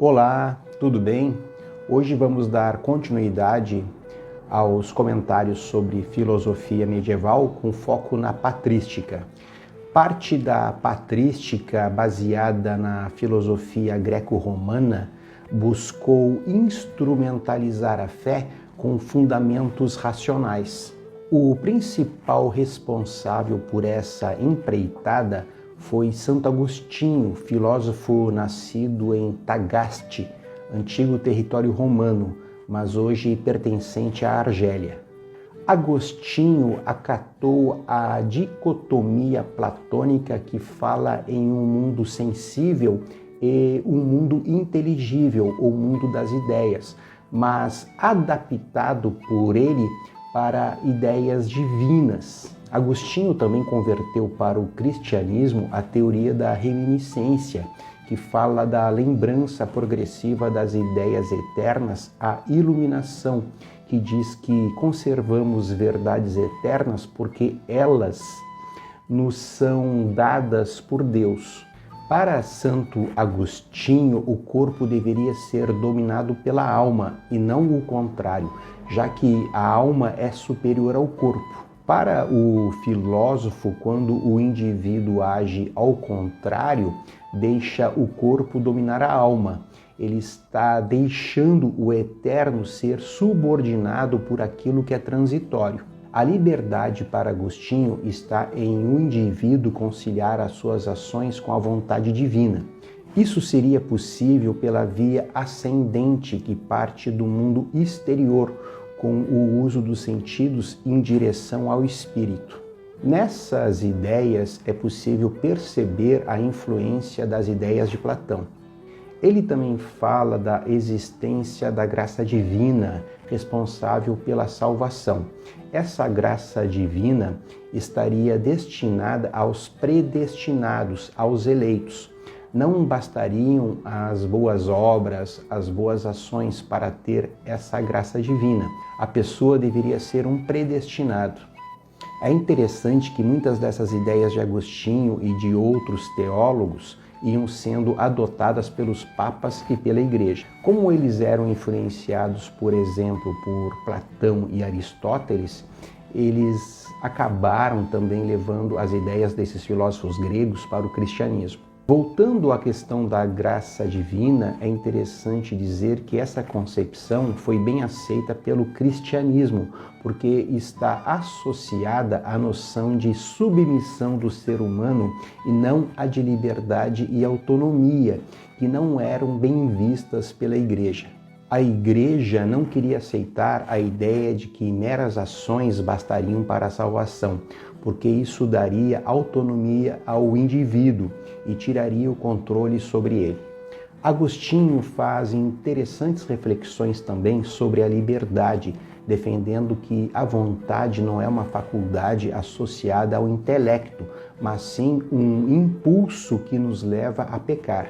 Olá, tudo bem? Hoje vamos dar continuidade aos comentários sobre filosofia medieval com foco na patrística. Parte da patrística, baseada na filosofia greco-romana, buscou instrumentalizar a fé com fundamentos racionais. O principal responsável por essa empreitada foi Santo Agostinho, filósofo nascido em Tagaste, antigo território romano, mas hoje pertencente à Argélia. Agostinho acatou a dicotomia platônica que fala em um mundo sensível e um mundo inteligível, ou mundo das ideias, mas adaptado por ele para ideias divinas. Agostinho também converteu para o cristianismo a teoria da reminiscência, que fala da lembrança progressiva das ideias eternas, a iluminação, que diz que conservamos verdades eternas porque elas nos são dadas por Deus. Para Santo Agostinho, o corpo deveria ser dominado pela alma e não o contrário, já que a alma é superior ao corpo. Para o filósofo, quando o indivíduo age ao contrário, deixa o corpo dominar a alma. Ele está deixando o eterno ser subordinado por aquilo que é transitório. A liberdade para Agostinho está em o indivíduo conciliar as suas ações com a vontade divina. Isso seria possível pela via ascendente que parte do mundo exterior, com o uso dos sentidos em direção ao espírito. Nessas ideias é possível perceber a influência das ideias de Platão. Ele também fala da existência da graça divina, responsável pela salvação. Essa graça divina estaria destinada aos predestinados, aos eleitos. Não bastariam as boas obras, as boas ações para ter essa graça divina. A pessoa deveria ser um predestinado. É interessante que muitas dessas ideias de Agostinho e de outros teólogos iam sendo adotadas pelos papas e pela igreja. Como eles eram influenciados, por exemplo, por Platão e Aristóteles, eles acabaram também levando as ideias desses filósofos gregos para o cristianismo. Voltando à questão da graça divina, é interessante dizer que essa concepção foi bem aceita pelo cristianismo, porque está associada à noção de submissão do ser humano e não à de liberdade e autonomia, que não eram bem vistas pela igreja. A igreja não queria aceitar a ideia de que meras ações bastariam para a salvação, porque isso daria autonomia ao indivíduo e tiraria o controle sobre ele. Agostinho faz interessantes reflexões também sobre a liberdade, defendendo que a vontade não é uma faculdade associada ao intelecto, mas sim um impulso que nos leva a pecar.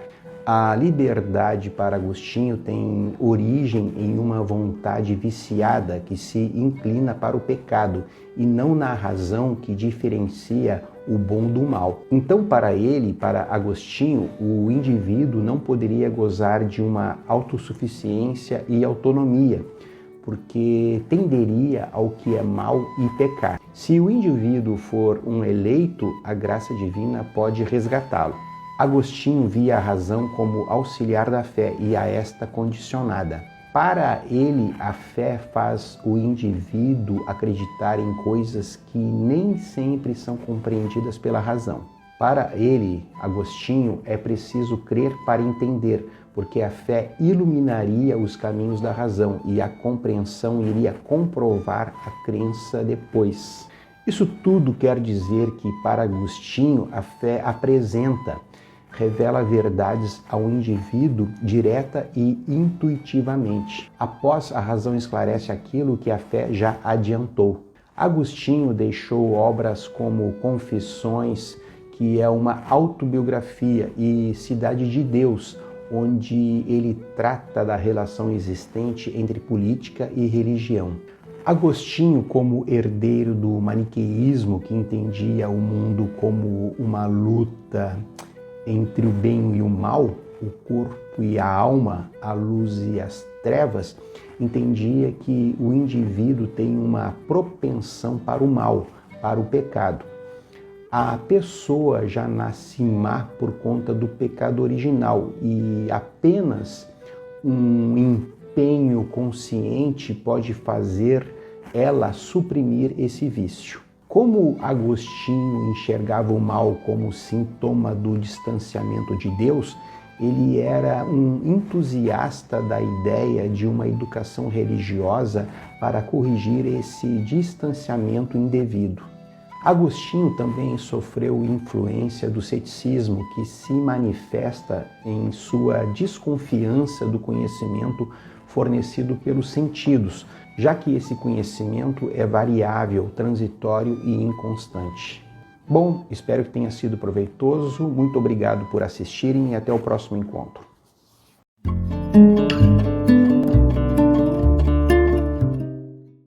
A liberdade para Agostinho tem origem em uma vontade viciada que se inclina para o pecado e não na razão que diferencia o bom do mal. Então, para ele, para Agostinho, o indivíduo não poderia gozar de uma autossuficiência e autonomia, porque tenderia ao que é mal e pecar. Se o indivíduo for um eleito, a graça divina pode resgatá-lo. Agostinho via a razão como auxiliar da fé e a esta condicionada. Para ele, a fé faz o indivíduo acreditar em coisas que nem sempre são compreendidas pela razão. Para ele, Agostinho, é preciso crer para entender, porque a fé iluminaria os caminhos da razão e a compreensão iria comprovar a crença depois. Isso tudo quer dizer que, para Agostinho, a fé apresenta, revela verdades ao indivíduo direta e intuitivamente. Após a razão esclarece aquilo que a fé já adiantou. Agostinho deixou obras como Confissões, que é uma autobiografia, e Cidade de Deus, onde ele trata da relação existente entre política e religião. Agostinho, como herdeiro do maniqueísmo, que entendia o mundo como uma luta entre o bem e o mal, o corpo corpo e a alma, a luz e as trevas, entendia que o indivíduo tem uma propensão para o mal, para o pecado. A pessoa já nasce má por conta do pecado original e apenas um empenho consciente pode fazer ela suprimir esse vício. Como Agostinho enxergava o mal como sintoma do distanciamento de Deus, ele era um entusiasta da ideia de uma educação religiosa para corrigir esse distanciamento indevido. Agostinho também sofreu influência do ceticismo, que se manifesta em sua desconfiança do conhecimento fornecido pelos sentidos, já que esse conhecimento é variável, transitório e inconstante. Bom, espero que tenha sido proveitoso. Muito obrigado por assistirem e até o próximo encontro.